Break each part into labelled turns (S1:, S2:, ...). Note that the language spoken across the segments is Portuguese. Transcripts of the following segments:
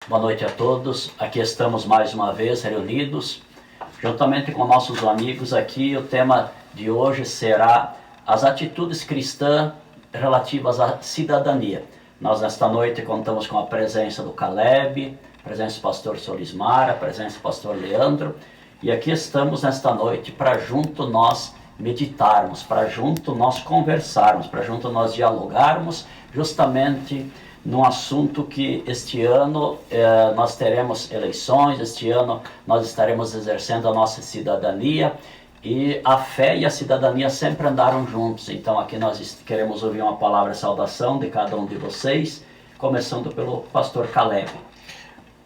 S1: Boa noite a todos. Aqui estamos mais uma vez reunidos, juntamente com nossos amigos aqui. O tema de hoje será as atitudes cristãs relativas à cidadania. Nós nesta noite contamos com a presença do Caleb, a presença do pastor Solismar, a presença do pastor Leandro. E aqui estamos nesta noite para junto nós meditarmos, para junto nós conversarmos, para junto nós dialogarmos justamente num assunto que este ano nós teremos eleições, este ano nós estaremos exercendo a nossa cidadania e a fé e a cidadania sempre andaram juntos. Então aqui nós queremos ouvir uma palavra de saudação de cada um de vocês, começando pelo pastor Caleb.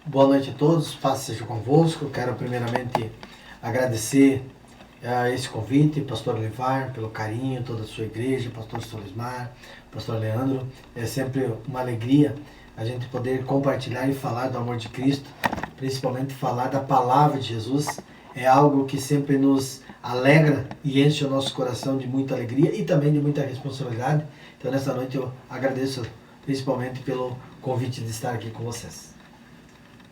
S2: Boa noite a todos, paz seja convosco. Quero primeiramente agradecer esse convite, pastor Levar, pelo carinho, toda a sua igreja, pastor Solismar, pastor Leandro. É sempre uma alegria a gente poder compartilhar e falar do amor de Cristo, principalmente falar da palavra de Jesus. É algo que sempre nos alegra e enche o nosso coração de muita alegria e também de muita responsabilidade. Então nessa noite eu agradeço principalmente pelo convite de estar aqui com vocês.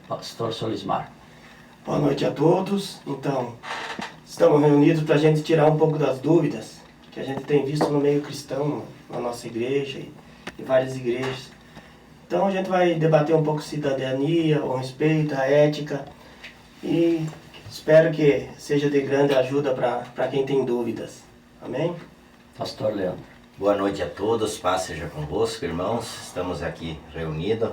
S1: Pastor Solismar.
S3: Boa noite a todos. Então, estamos reunidos para a gente tirar um pouco das dúvidas que a gente tem visto no meio cristão, na nossa igreja e várias igrejas. Então a gente vai debater um pouco cidadania, o respeito, a ética e espero que seja de grande ajuda para quem tem dúvidas. Amém?
S1: Pastor Leandro.
S4: Boa noite a todos, paz seja convosco, irmãos. Estamos aqui reunidos.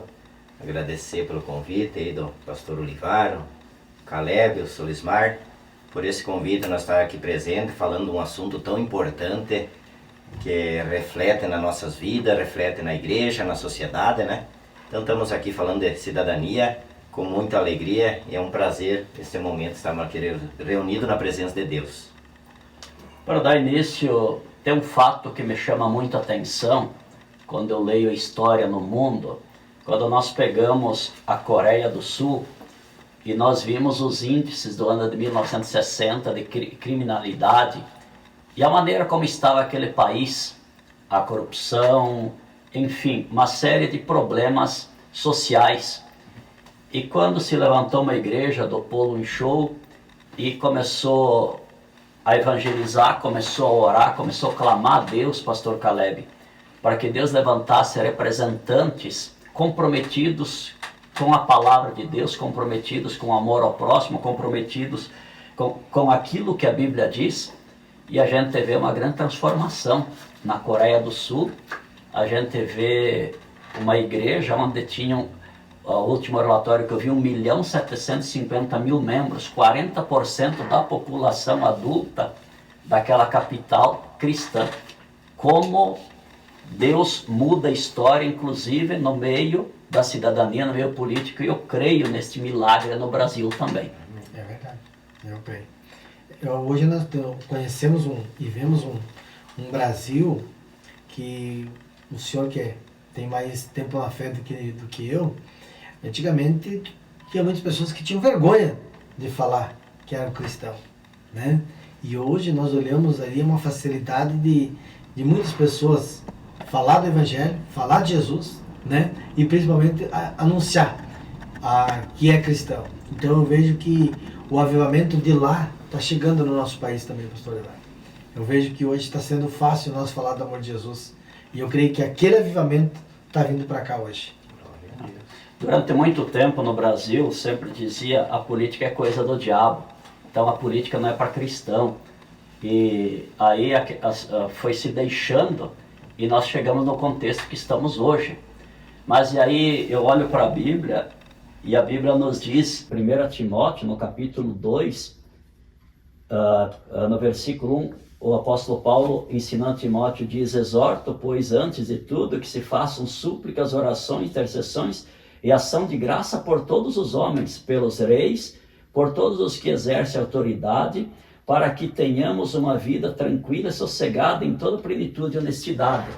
S4: Agradecer pelo convite aí do pastor Olivar, Caleb, o Solismar, por esse convite, nós estar aqui presente, falando de um assunto tão importante que reflete nas nossas vidas, reflete na igreja, na sociedade, né? Então estamos aqui falando de cidadania com muita alegria e é um prazer nesse momento estarmos aqui reunidos na presença de Deus.
S1: Para dar início, tem um fato que me chama muito a atenção quando eu leio a história no mundo, quando nós pegamos a Coreia do Sul, e nós vimos os índices do ano de 1960 de criminalidade e a maneira como estava aquele país, a corrupção, enfim, uma série de problemas sociais. E quando se levantou uma igreja do Polo Show e começou a evangelizar, começou a orar, começou a clamar a Deus, pastor Caleb, para que Deus levantasse representantes comprometidos com a palavra de Deus, comprometidos com o amor ao próximo, comprometidos com aquilo que a Bíblia diz, e a gente vê uma grande transformação na Coreia do Sul. A gente vê uma igreja onde tinham, o último relatório que eu vi, 1.750.000 membros, 40% da população adulta daquela capital cristã. Como Deus muda a história, inclusive no meio da cidadania, no meio político, e eu creio neste milagre no Brasil também.
S2: É verdade, eu creio. Hoje nós conhecemos e vemos um Brasil que o senhor que tem mais tempo na fé do que eu, antigamente tinha muitas pessoas que tinham vergonha de falar que eram cristãos, né? E hoje nós olhamos ali uma facilidade de muitas pessoas falar do Evangelho, falar de Jesus, né? E principalmente anunciar que é cristão. Então eu vejo que o avivamento de lá está chegando no nosso país também, pastor Levar. Eu vejo que hoje está sendo fácil nós falar do amor de Jesus. E eu creio que aquele avivamento está vindo para cá hoje.
S1: Durante muito tempo no Brasil, sempre dizia a política é coisa do diabo. Então a política não é para cristão. E aí foi se deixando e nós chegamos no contexto que estamos hoje. Mas e aí eu olho para a Bíblia e a Bíblia nos diz, 1 Timóteo, no capítulo 2, no versículo 1, o apóstolo Paulo, ensinando Timóteo, diz: exorto, pois, antes de tudo, que se façam súplicas, orações, intercessões e ação de graça por todos os homens, pelos reis, por todos os que exercem autoridade, para que tenhamos uma vida tranquila e sossegada em toda plenitude e honestidade.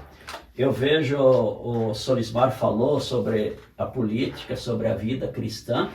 S1: Eu vejo, o Solismar falou sobre a política, sobre a vida cristã,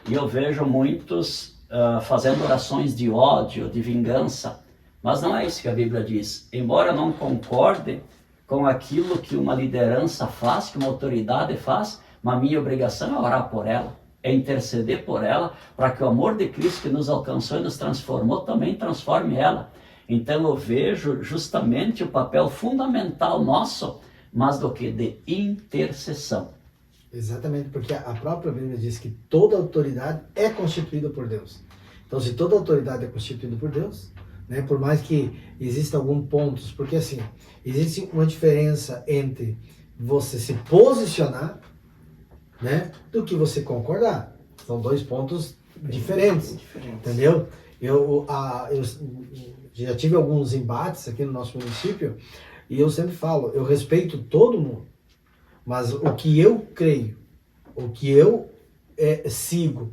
S1: e eu vejo muitos fazendo orações de ódio, de vingança, mas não é isso que a Bíblia diz. Embora não concorde com aquilo que uma liderança faz, que uma autoridade faz, mas a minha obrigação é orar por ela, é interceder por ela, para que o amor de Cristo que nos alcançou e nos transformou também transforme ela. Então eu vejo justamente o papel fundamental nosso, mas do que? De intercessão.
S2: Exatamente, porque a própria Bíblia diz que toda autoridade é constituída por Deus. Então, se toda autoridade é constituída por Deus, né, por mais que exista alguns pontos, porque assim, existe uma diferença entre você se posicionar, né, do que você concordar. São dois pontos diferentes, entendeu? Eu já tive alguns embates aqui no nosso município e eu sempre falo, eu respeito todo mundo, mas o que eu creio, o que eu sigo,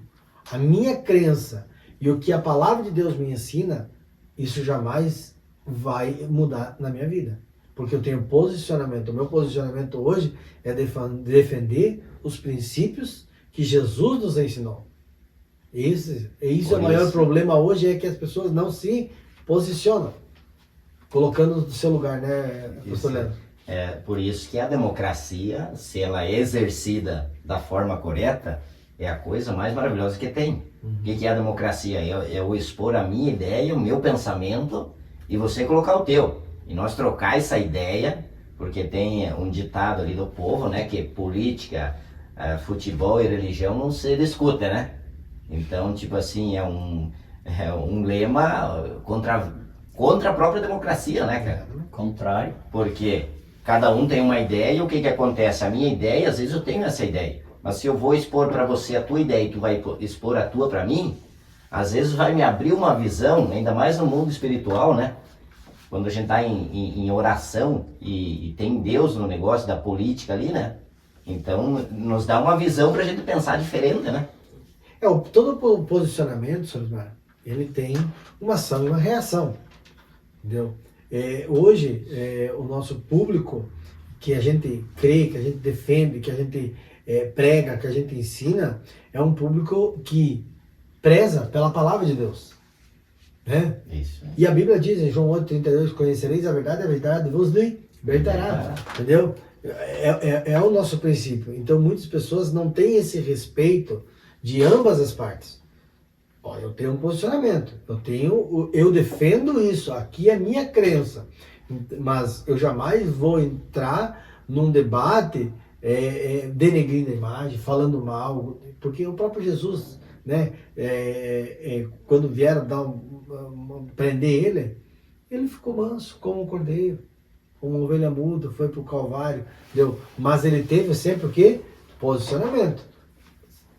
S2: a minha crença e o que a palavra de Deus me ensina, isso jamais vai mudar na minha vida. Porque eu tenho posicionamento. O meu posicionamento hoje é defender os princípios que Jesus nos ensinou. Isso é o maior problema hoje, é que as pessoas não se posicionam, colocando no seu lugar, né, pastor Leandro?
S4: É por isso que a democracia, se ela é exercida da forma correta, é a coisa mais maravilhosa que tem. O que é a democracia? É eu expor a minha ideia, o meu pensamento, e você colocar o teu. E nós trocar essa ideia, porque tem um ditado ali do povo, né, que política, futebol e religião não se discutem, né? Então, tipo assim, é um lema contra a própria democracia, né, cara?
S1: Contrário.
S4: Porque cada um tem uma ideia e o que acontece? A minha ideia, às vezes eu tenho essa ideia. Mas se eu vou expor para você a tua ideia e tu vai expor a tua para mim, às vezes vai me abrir uma visão, ainda mais no mundo espiritual, né? Quando a gente está em oração e tem Deus no negócio da política ali, né? Então, nos dá uma visão para a gente pensar diferente, né?
S2: Todo posicionamento, Solimar, ele tem uma ação e uma reação, entendeu? Hoje, o nosso público, que a gente crê, que a gente defende, que a gente prega, que a gente ensina, é um público que preza pela palavra de Deus. Né?
S4: Isso.
S2: E a Bíblia diz em João 8,32, conhecereis a verdade vos libertará. Entendeu? É o nosso princípio. Então muitas pessoas não têm esse respeito de ambas as partes. Ó, eu tenho um posicionamento, eu defendo isso, aqui é a minha crença, mas eu jamais vou entrar num debate denegrindo a imagem, falando mal, porque o próprio Jesus, né, quando vieram prender ele ficou manso como um cordeiro, como uma ovelha muda, foi para o Calvário, entendeu? Mas ele teve sempre o quê? Posicionamento.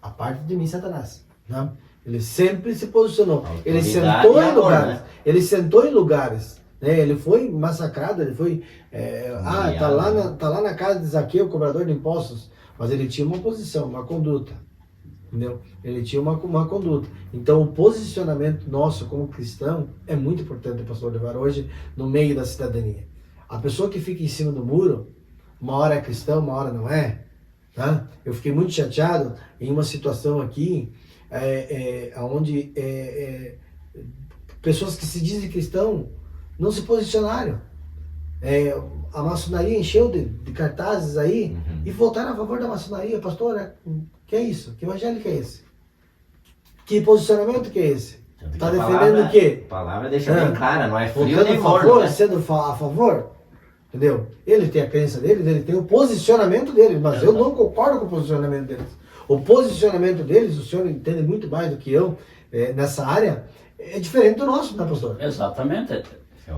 S2: A parte de mim, Satanás. Né? Ele sempre se posicionou. Ele sentou em lugares. Né? Ele sentou em lugares. Né? Ele foi massacrado, ele foi... tá lá na casa de Zaqueu, cobrador de impostos. Mas ele tinha uma posição, uma conduta. Entendeu? Ele tinha uma conduta. Então o posicionamento nosso como cristão é muito importante, pastor Olivar, hoje no meio da cidadania. A pessoa que fica em cima do muro, uma hora é cristão, uma hora não é. Tá? Eu fiquei muito chateado em uma situação aqui, onde pessoas que se dizem cristão não se posicionaram. A maçonaria encheu de cartazes aí e votaram a favor da maçonaria. Pastor, que é isso? Que evangelho que é esse? Que posicionamento que é esse? Está defendendo o quê?
S4: A palavra deixa bem clara, não é frio nem
S2: morno.
S4: favor, né?
S2: Sendo a favor? Entendeu? Ele tem a crença dele, ele tem o posicionamento dele, mas eu não concordo com o posicionamento deles. O posicionamento deles, o senhor entende muito mais do que eu nessa área, é diferente do nosso, né, pastor?
S1: Exatamente.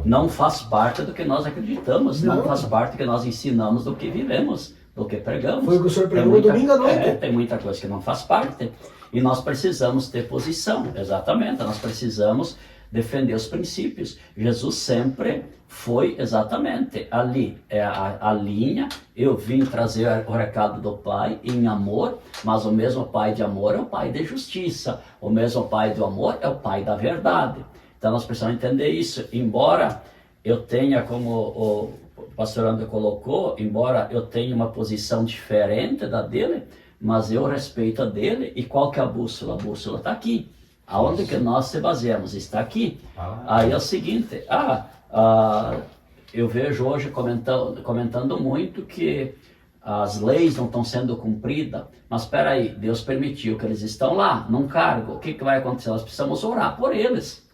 S1: Não faz parte do que nós acreditamos, não faz parte do que nós ensinamos, do que vivemos, do que pregamos.
S2: Foi o que o senhor pregou no domingo à noite.
S1: Tem muita coisa que não faz parte. E nós precisamos ter posição, exatamente. Nós precisamos defender os princípios. Jesus sempre foi exatamente ali, a linha. Eu vim trazer o recado do Pai em amor, mas o mesmo Pai de amor é o Pai de justiça. O mesmo Pai do amor é o Pai da verdade. Então nós precisamos entender isso. Embora eu tenha, como o pastor André colocou, embora eu tenha uma posição diferente da dele, mas eu respeito a dele. E qual que é a bússola? A bússola está aqui. Aonde que nós se baseamos? Está aqui. Aí é o seguinte, eu vejo hoje comentando muito que as leis não estão sendo cumpridas, mas espera aí, Deus permitiu que eles estão lá, num cargo, o que vai acontecer? Nós precisamos orar por eles.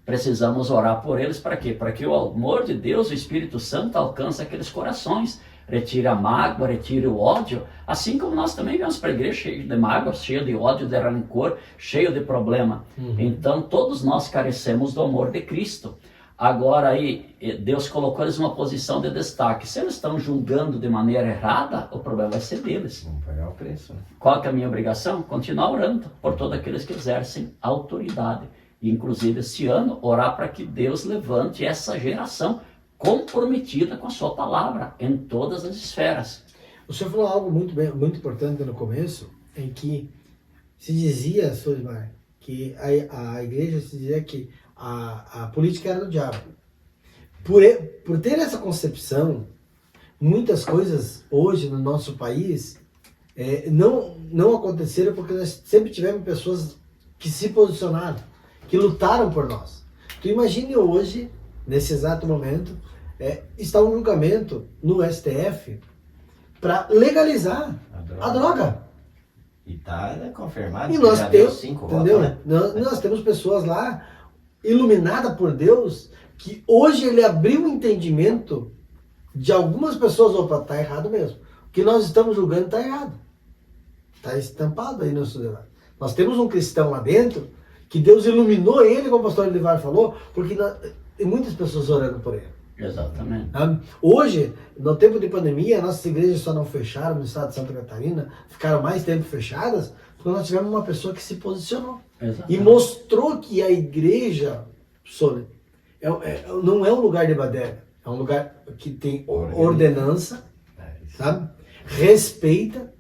S1: Precisamos orar por eles para quê? Para que o amor de Deus, o Espírito Santo, alcance aqueles corações, retire a mágoa, retire o ódio, assim como nós também viemos para a igreja cheio de mágoa, cheio de ódio, de rancor, cheio de problema. Então todos nós carecemos do amor de Cristo. Agora aí, Deus colocou eles numa posição de destaque. Se eles estão julgando de maneira errada, o problema vai ser deles.
S4: Vamos pagar o preço, né?
S1: Qual que é a minha obrigação? Continuar orando por todos aqueles que exercem autoridade. E, inclusive, esse ano, orar para que Deus levante essa geração comprometida com a sua palavra em todas as esferas.
S2: O senhor falou algo muito importante no começo, em que se dizia, Solimar, que a igreja se dizia que a política era do diabo. Por ter essa concepção, muitas coisas hoje no nosso país não aconteceram porque nós sempre tivemos pessoas que se posicionaram, que lutaram por nós. Tu imagine hoje, nesse exato momento, está um julgamento no STF para legalizar a droga.
S4: E tá confirmado
S2: E
S4: que
S2: nós
S4: já deu
S2: temos,
S4: 5
S2: entendeu?
S4: votos, né?
S2: Nós temos pessoas lá, iluminadas por Deus, que hoje ele abriu o entendimento de algumas pessoas, opa, tá errado mesmo. O que nós estamos julgando tá errado. Tá estampado aí no sociedade. Nós temos um cristão lá dentro, que Deus iluminou ele, como o pastor Olivar falou, porque tem muitas pessoas orando por ele.
S1: Exatamente.
S2: Hoje, no tempo de pandemia, nossas igrejas só não fecharam no estado de Santa Catarina, ficaram mais tempo fechadas, porque nós tivemos uma pessoa que se posicionou.
S1: Exatamente.
S2: E mostrou que a igreja, não é um lugar de baderna, é um lugar que tem ordenança, sabe? Respeita,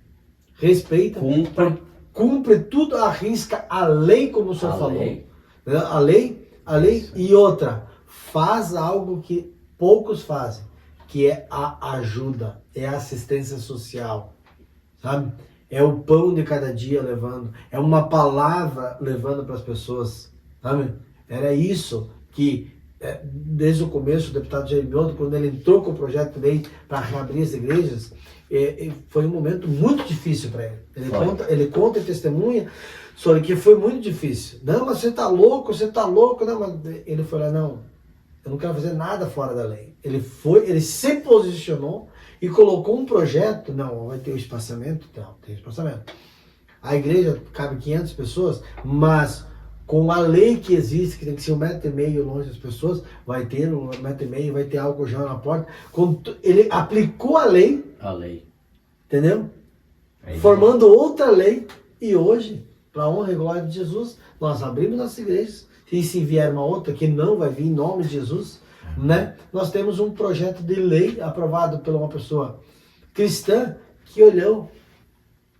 S2: cumpre tudo, arrisca a lei, como o senhor falou.
S1: Lei.
S2: Né? A lei e outra, faz algo que poucos fazem, que é a ajuda, é a assistência social, sabe? É o pão de cada dia levando, é uma palavra levando para as pessoas, sabe? Era isso que, desde o começo, o deputado Jeremioto, quando ele entrou com o projeto de lei para reabrir as igrejas, foi um momento muito difícil para ele. Ele conta e testemunha sobre que foi muito difícil. Não, mas você está louco. Não, mas ele foi lá, não, eu não quero fazer nada fora da lei. Ele se posicionou e colocou um projeto, não, vai ter o espaçamento? Não, tem espaçamento. A igreja cabe 500 pessoas, mas com a lei que existe, que tem que ser 1,5 metro longe das pessoas, vai ter 1,5 metro, vai ter álcool gel na porta. Ele aplicou a lei, entendeu? Formando outra lei, e hoje, para a honra e glória de Jesus, nós abrimos nossas igrejas, e se vier uma outra, que não vai vir em nome de Jesus, né? Nós temos um projeto de lei aprovado por uma pessoa cristã que olhou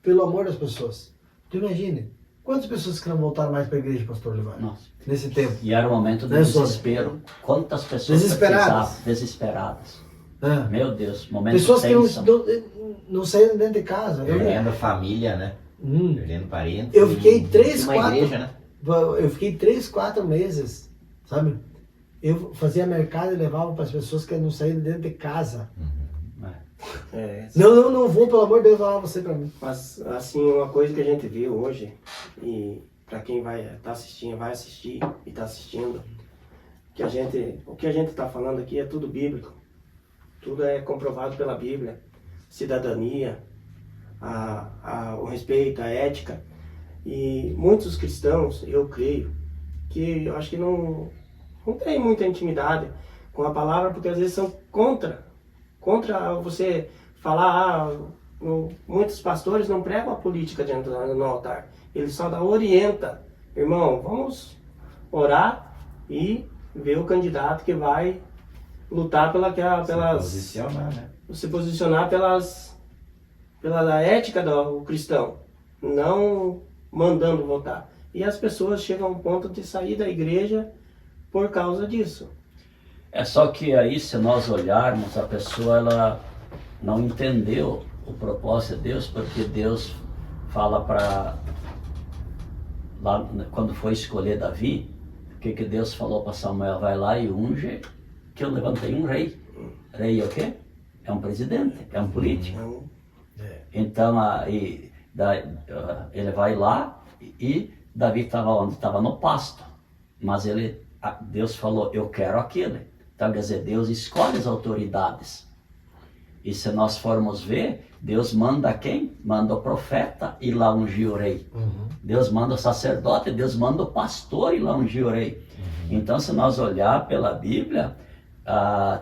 S2: pelo amor das pessoas. Tu imagine, quantas pessoas que não voltaram mais para a igreja, pastor Olivar?
S1: Nossa.
S2: Nesse tempo.
S1: E era um momento de desespero. Quantas pessoas desesperadas. Meu Deus, momento
S2: pessoas
S1: tenso.
S2: que não saíram dentro de casa.
S4: Perdendo família, né? Perdendo parentes.
S2: Eu fiquei
S4: igreja, né?
S2: Eu fiquei 3, 4 meses, sabe? Eu fazia mercado e levava para as pessoas que não saíram dentro de casa. Não vou, pelo amor de Deus, falar você para mim.
S3: Mas, assim, uma coisa que a gente vê hoje, e para quem vai assistir e está assistindo, o que a gente está falando aqui é tudo bíblico. Tudo é comprovado pela Bíblia. Cidadania, o respeito, a ética. E muitos cristãos, eu creio, que eu acho que não tem muita intimidade com a palavra, porque às vezes são contra você falar, muitos pastores não pregam a política dentro no altar, eles só orientam, irmão, vamos orar e ver o candidato que vai lutar se posicionar pela ética do cristão, não mandando votar. E as pessoas chegam a um ponto de sair da igreja por causa disso.
S1: É só que aí, se nós olharmos, a pessoa ela não entendeu o propósito de Deus, porque Deus fala para, lá quando foi escolher Davi, o que Deus falou para Samuel? Vai lá e unge, que eu levantei um rei. Rei é o quê? É um presidente, é um político. Então, ele vai lá e Davi estava onde? Estava no pasto. Mas Deus falou, eu quero aquele. Então, quer dizer, Deus escolhe as autoridades. E se nós formos ver, Deus manda quem? Manda o profeta ir lá ungir o rei. Deus manda o sacerdote, Deus manda o pastor ir lá ungir o rei. Então, se nós olhar pela Bíblia,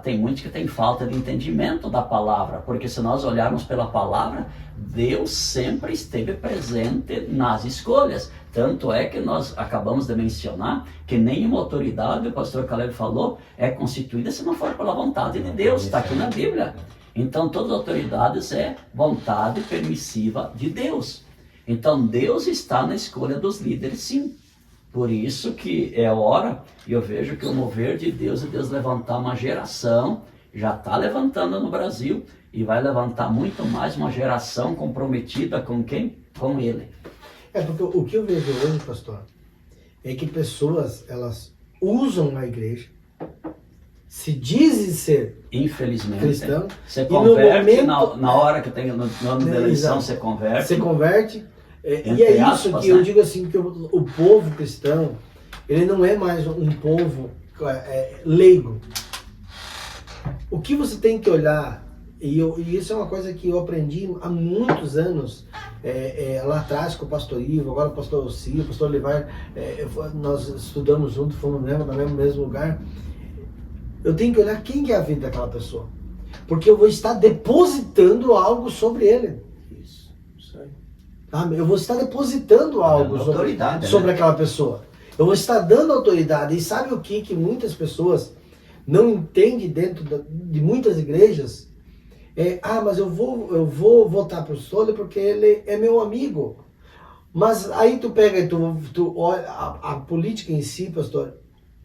S1: tem muitos que têm falta de entendimento da palavra, porque se nós olharmos pela palavra, Deus sempre esteve presente nas escolhas. Tanto é que nós acabamos de mencionar que nenhuma autoridade, o pastor Caleb falou, é constituída se não for pela vontade de Deus, está aqui na Bíblia. Então todas as autoridades é vontade permissiva de Deus. Então Deus está na escolha dos líderes, sim. Por isso que é hora, e eu vejo que o mover de Deus é Deus levantar uma geração, já está levantando no Brasil, e vai levantar muito mais uma geração comprometida com quem? Com Ele.
S2: Porque o que eu vejo hoje, pastor, é que pessoas, elas usam a igreja, se dizem ser
S1: infelizmente
S2: cristão,
S1: você converte
S2: momento,
S1: na hora que tem no ano da eleição, você converte.
S2: Você converte. E é isso aspas, que eu digo assim, que o povo cristão, ele não é mais um povo leigo. O que você tem que olhar, e isso é uma coisa que eu aprendi há muitos anos, lá atrás com o pastor Ivo, agora o pastor Ossi, o pastor Levar, nós estudamos juntos, fomos no mesmo lugar. Eu tenho que olhar quem é a vida daquela pessoa, porque eu vou estar depositando algo sobre ele. Eu vou estar depositando algo sobre aquela pessoa. Eu vou estar dando autoridade. E sabe o que muitas pessoas não entendem dentro de muitas igrejas? Mas eu vou votar para o Sole porque ele é meu amigo. Mas aí tu pega e tu olha, a política em si, pastor,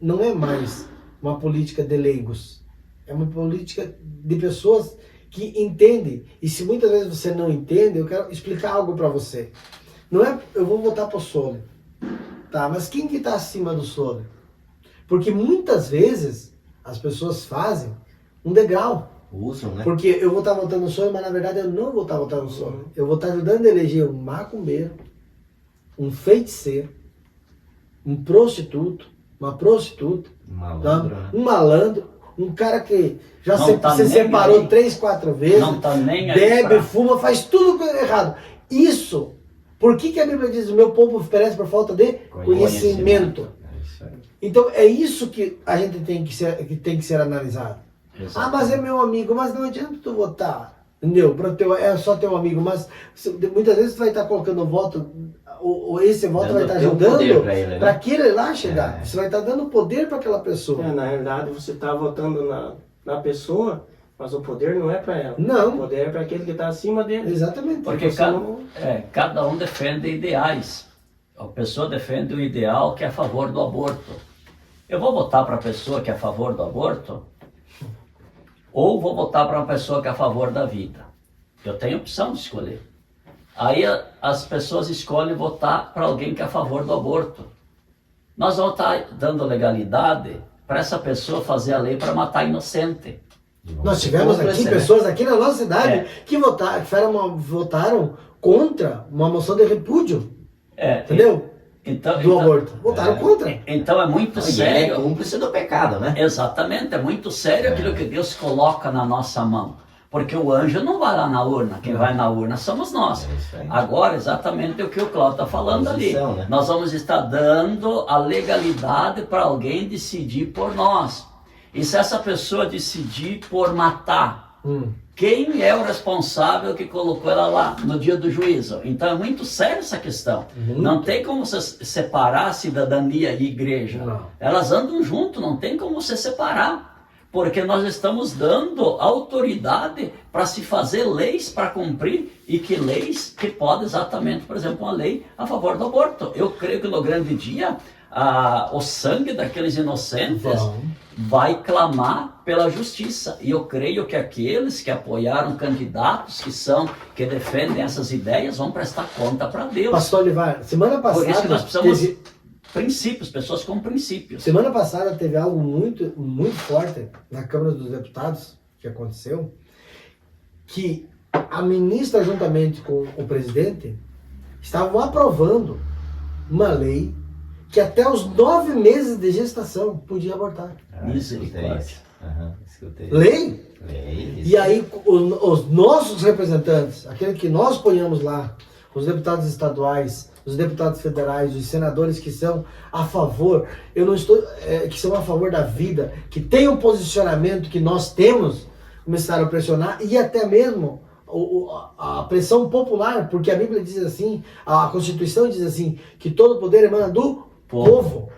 S2: não é mais uma política de leigos. É uma política de pessoas que entende. E se muitas vezes você não entende, eu quero explicar algo para você. Não é, eu vou votar para o Sole. Tá, mas quem que está acima do Sole? Porque muitas vezes as pessoas fazem um degrau.
S4: Usam, né?
S2: Porque eu vou estar votando no Sole, mas na verdade eu não vou estar votando no Sole. Eu vou estar ajudando a eleger um macumbeiro, um feiticeiro, um prostituto, uma prostituta, um malandro, um cara que já se separou 3, 4 vezes,
S1: não tá nem
S2: bebe, fuma, faz tudo errado. Isso, por que a Bíblia diz, o meu povo perece por falta de conhecimento? Então é isso que a gente tem que ser analisado. Exatamente. Mas é meu amigo, mas não adianta tu votar, entendeu? É só teu amigo, mas muitas vezes tu vai estar colocando voto, ou esse voto vai estar ajudando para aquele lá chegar. Você vai estar dando poder para aquela pessoa.
S3: Na realidade, você está votando na pessoa, mas o poder não é para ela.
S2: Não.
S3: O poder é para aquele que está acima dele.
S2: Exatamente.
S1: Porque cada um defende ideais. A pessoa defende um ideal que é a favor do aborto. Eu vou votar para a pessoa que é a favor do aborto? Ou vou votar para uma pessoa que é a favor da vida? Eu tenho opção de escolher. Aí as pessoas escolhem votar para alguém que é a favor do aborto. Nós vamos estar dando legalidade para essa pessoa fazer a lei para matar inocente.
S2: Nós tivemos aqui pessoas aqui na nossa cidade que votaram contra uma moção de repúdio. Entendeu? Do aborto. Votaram contra.
S1: Então é muito sério.
S4: É cúmplice do pecado, né?
S1: Exatamente, é muito sério aquilo que Deus coloca na nossa mão. Porque o anjo não vai lá na urna, quem vai na urna somos nós. Agora, exatamente o que o Cláudio está falando ali.
S4: Né?
S1: Nós vamos estar dando a legalidade para alguém decidir por nós. E se essa pessoa decidir por matar, quem é o responsável que colocou ela lá no dia do juízo? Então é muito sério essa questão. Não tem como você separar cidadania e igreja.
S2: Não.
S1: Elas andam junto, não tem como você separar. Porque nós estamos dando autoridade para se fazer leis para cumprir, e que leis que podem exatamente, por exemplo, uma lei a favor do aborto. Eu creio que no grande dia o sangue daqueles inocentes vai clamar pela justiça. E eu creio que aqueles que apoiaram candidatos que defendem essas ideias vão prestar conta para Deus.
S2: Pastor Olivar, semana passada...
S1: Por isso que nós precisamos... princípios, pessoas com princípios.
S2: Semana passada teve algo muito, muito forte na Câmara dos Deputados, que aconteceu, que a ministra, juntamente com o presidente, estavam aprovando uma lei que até os 9 meses de gestação podia abortar.
S1: Misericórdia.
S4: Escutei.
S2: Lei?
S4: Lei.
S2: E aí os nossos representantes, aqueles que nós ponhamos lá, os deputados estaduais, os deputados federais, os senadores que são a favor, eu não estou, que são a favor da vida, que tem um posicionamento que nós temos, começaram a pressionar, e até mesmo a pressão popular, porque a Bíblia diz assim, a Constituição diz assim, que todo poder emana do povo.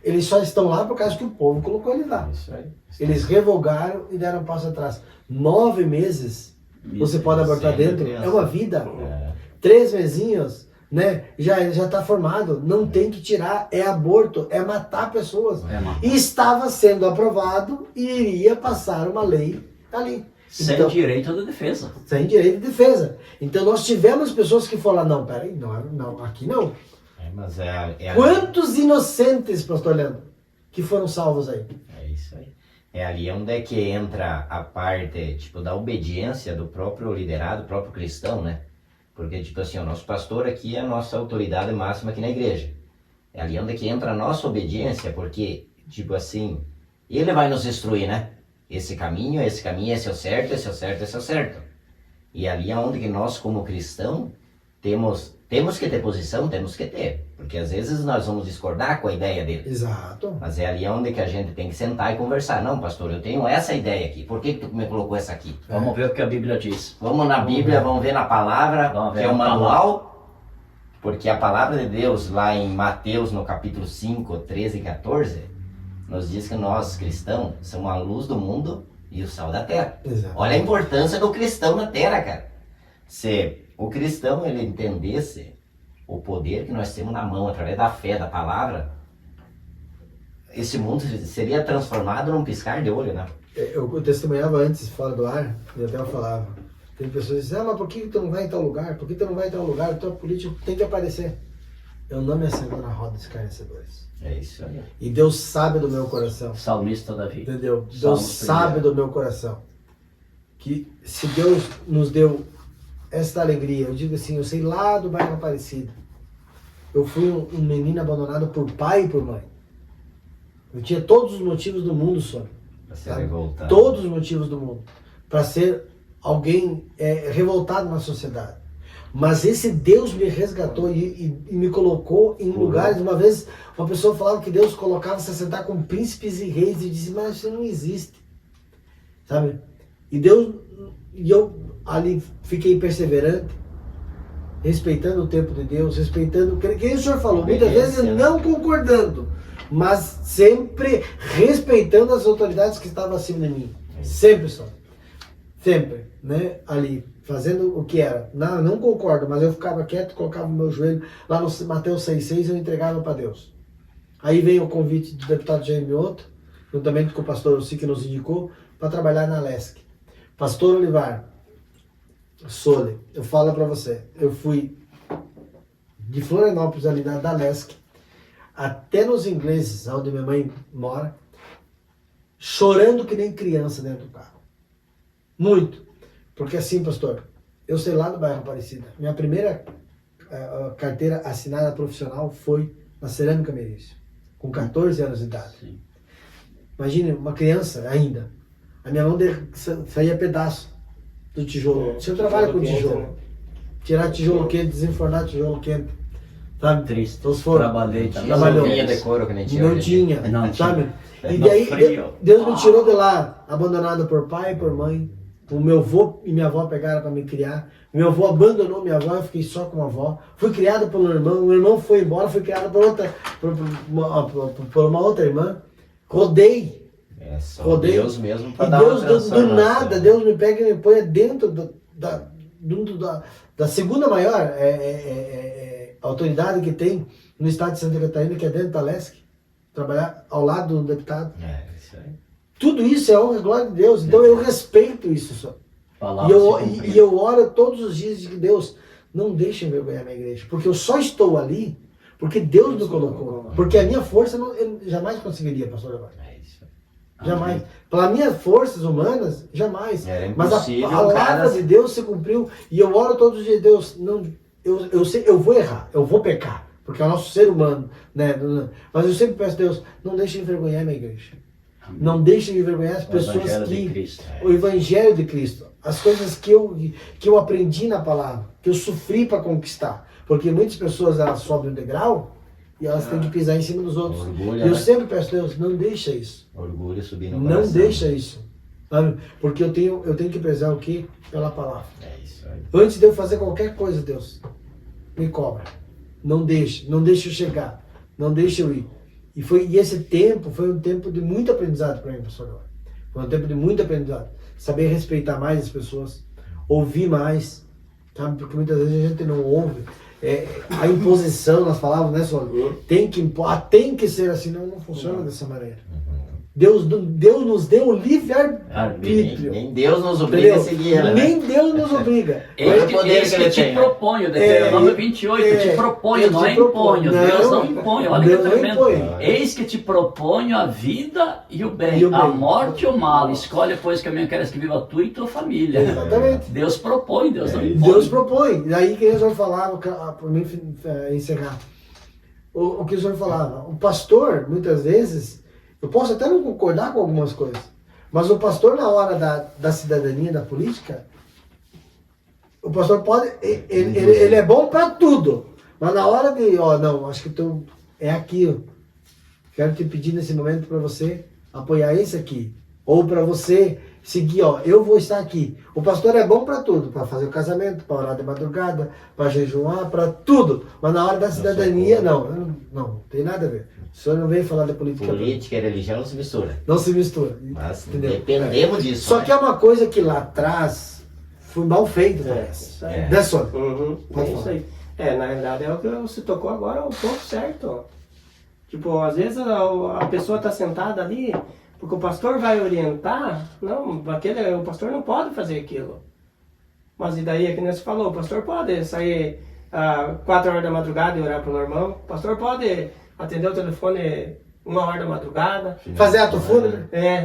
S2: Eles só estão lá por causa que o povo colocou eles lá.
S4: Isso aí.
S2: Eles revogaram e deram um passo atrás. 9 meses você pode abortar dentro,
S4: criança.
S2: é uma vida.
S4: É.
S2: 3 mesinhos, né? Já está formado, não tem que tirar, é aborto, é matar pessoas. E estava sendo aprovado e iria passar uma lei ali.
S1: Sem direito de defesa.
S2: Sem direito de defesa. Então nós tivemos pessoas que falaram, não, peraí, não, aqui não.
S4: Mas
S2: Quantos inocentes, pastor Leandro, que foram salvos aí?
S4: É isso aí. É ali onde é que entra a parte, tipo, da obediência do próprio liderado, do próprio cristão, né? Porque, tipo assim, o nosso pastor aqui é a nossa autoridade máxima aqui na igreja. É ali onde é que entra a nossa obediência, porque, tipo assim, ele vai nos instruir, né? Esse caminho, esse é o certo, esse é o certo, esse é o certo. E ali é onde que nós, como cristão, temos que ter posição, temos que ter. Porque às vezes nós vamos discordar com a ideia dele.
S2: Exato.
S4: Mas é ali onde que a gente tem que sentar e conversar. Não, pastor, eu tenho essa ideia aqui. Por que tu me colocou essa aqui?
S1: Vamos ver o que a Bíblia diz.
S4: Vamos na Bíblia, vamos ver na palavra,
S1: Vamos ver
S4: que é o
S1: na
S4: manual. Porque a palavra de Deus, lá em Mateus, no capítulo 5, 13 e 14, nos diz que nós, cristãos, somos a luz do mundo e o sal da terra.
S2: Exato.
S4: Olha a importância do cristão na terra, cara. Se o cristão ele entendesse o poder que nós temos na mão através da fé, da palavra, esse mundo seria transformado num piscar de olho, né?
S2: Eu testemunhava antes, fora do ar, e até eu falava. Tem pessoas que dizem, mas por que tu não vai em tal lugar? Por que tu não vai em tal lugar? O teu político tem que aparecer. Eu não me assento na roda de escarnecedores.
S4: É isso aí.
S2: E Deus sabe do meu coração.
S1: Salmista Davi.
S2: Entendeu? Deus
S1: Salmos
S2: sabe
S1: primeiro.
S2: do meu coração. Que se Deus nos deu esta alegria, eu digo assim, eu sei lá do bairro Aparecido. Eu fui um menino abandonado por pai e por mãe. Eu tinha todos os motivos do mundo, Sônia.
S4: Pra ser revoltado.
S2: Todos os motivos do mundo. Para ser alguém revoltado na sociedade. Mas esse Deus me resgatou e me colocou em lugares. Uma vez uma pessoa falava que Deus colocava se sentar com príncipes e reis e disse, mas isso não existe. Sabe? E eu ali fiquei perseverante, respeitando o tempo de Deus, respeitando o que o senhor falou, muitas vezes não concordando, mas sempre respeitando as autoridades que estavam acima de mim. Sempre só. Sempre, né? Ali, fazendo o que era. Não concordo, mas eu ficava quieto, colocava o meu joelho lá no Mateus 6,6 eu entregava para Deus. Aí veio o convite do deputado Jair Mioto, juntamente com o pastor Ossi, que nos indicou, para trabalhar na LESC. Pastor Olivar Sole, eu falo para você, eu fui de Florianópolis, ali da LESC, até nos ingleses, onde minha mãe mora, chorando que nem criança dentro do carro. Muito. Porque assim, pastor, eu sei lá do bairro Aparecida. Minha primeira carteira assinada profissional foi na Cerâmica Merício, com 14 anos de idade.
S1: Sim.
S2: Imagine, uma criança ainda. A minha mão saía pedaço do tijolo. Se eu trabalho com tijolo,
S3: né?
S2: tirar tijolo quente, desenfornar tijolo quente. Sabe?
S1: Triste.
S2: Então, se for,
S1: Trabalhei também.
S2: Trabalhou.
S4: Não tinha decoro que nem tinha.
S2: não
S4: hoje em dia.
S2: tinha,
S1: Não
S2: sabe?
S1: tinha.
S2: E
S1: No
S2: daí
S1: frio.
S2: Deus me tirou de lá, abandonado por pai e por mãe. O meu avô e minha avó pegaram para me criar. Meu avô abandonou minha avó, eu fiquei só com a avó. Fui criado por um irmão, o irmão foi embora, fui criado por uma outra irmã. Rodei.
S4: É só
S2: Rodei.
S4: Deus mesmo para
S2: E
S4: dar
S2: Deus,
S4: uma
S2: do
S4: transformação.
S2: nada, Deus me pega e me põe dentro da segunda maior autoridade que tem no estado de Santa Catarina, que é dentro da LESC. Trabalhar ao lado do deputado.
S4: É, isso aí.
S2: Tudo isso é honra e glória de Deus. Então eu respeito isso só.
S1: Palavra se cumprir.
S2: E eu oro todos os dias de que Deus não deixe eu envergonhar minha igreja. Porque eu só estou ali porque Deus me colocou. Porque a minha força eu jamais conseguiria, pastor Levar.
S4: É isso aí.
S2: Jamais. Pelas minhas forças humanas, jamais.
S4: Era
S2: Mas a
S4: impossível,
S2: palavra
S4: cara.
S2: de Deus se cumpriu. E eu oro todos os dias, Deus, não, eu sei, eu vou errar, eu vou pecar. Porque é o nosso ser humano, né? Mas eu sempre peço, Deus, não deixe envergonhar a minha igreja. Não deixe de envergonhar as pessoas
S1: Evangelho de
S2: que...
S1: Cristo.
S2: O Evangelho de Cristo. As coisas que eu aprendi na palavra, que eu sofri para conquistar. Porque muitas pessoas, elas sobem um degrau e elas têm que pisar em cima dos outros.
S4: Orgulho,
S2: E eu
S4: né?
S2: sempre peço, Deus, não deixa isso.
S4: Orgulho subir no
S2: Não
S4: coração.
S2: deixa isso. Sabe? Porque eu tenho que prezar o quê? Pela palavra.
S4: É isso aí.
S2: Antes de eu fazer qualquer coisa, Deus, me cobra. Não deixe eu chegar. Não deixe eu ir. E esse tempo foi um tempo de muito aprendizado para mim, pastor Eduardo. Foi um tempo de muito aprendizado. Saber respeitar mais as pessoas, ouvir mais, sabe? Porque muitas vezes a gente não ouve. A imposição, nós falávamos, né, Sônia? Tem que ser assim. Não funciona dessa maneira. Deus nos deu o livre-arbítrio.
S4: Nem Deus nos obriga a seguir ela, né?
S2: Nem Deus nos obriga.
S1: Eis
S4: o poder
S1: que
S4: que ele
S1: te
S4: tem, né?
S1: proponho, Deuteronômio 28, te proponho, não é imponho. Deus não impõe, olha que
S2: Deus não
S1: tremendo.
S2: impõe.
S1: Eis que te proponho a vida e o bem,
S2: E o bem.
S1: a morte e o mal. Escolhe, pois, que a minha queres que viva tu e tua família.
S2: Exatamente.
S1: Deus propõe, Deus não impõe.
S2: Deus propõe. E aí que eles vão falar, para mim encerrar. O que eles vão falar? O pastor, muitas vezes, eu posso até não concordar com algumas coisas, mas o pastor, na hora da cidadania, da política, o pastor pode, ele é bom para tudo, mas na hora de, não, acho que é aqui, ó. Quero te pedir nesse momento para você apoiar esse aqui, ou para você seguir, eu vou estar aqui. O pastor é bom para tudo, para fazer o casamento, para orar de madrugada, para jejuar, para tudo, mas na hora da cidadania, não tem nada a ver. O senhor não veio falar de política.
S4: Política e religião não se mistura.
S2: Não se mistura.
S4: Mas
S2: Entendeu?
S4: dependemos disso.
S2: Só
S4: né?
S2: que é uma coisa que lá atrás foi mal feito, parece.
S3: isso aí.
S2: Né, Sônia?
S3: Uhum,
S2: Pode
S3: é isso
S2: falar.
S3: aí. Na realidade é o que você tocou agora, é o ponto certo. Ó. Tipo, às vezes a pessoa está sentada ali, porque o pastor vai orientar, o pastor não pode fazer aquilo. Mas e daí, é que nem você falou, o pastor pode sair 4 horas da madrugada e orar para o irmão, o pastor pode atender o telefone 1 hora da madrugada.
S2: Fazer ato fúnebre,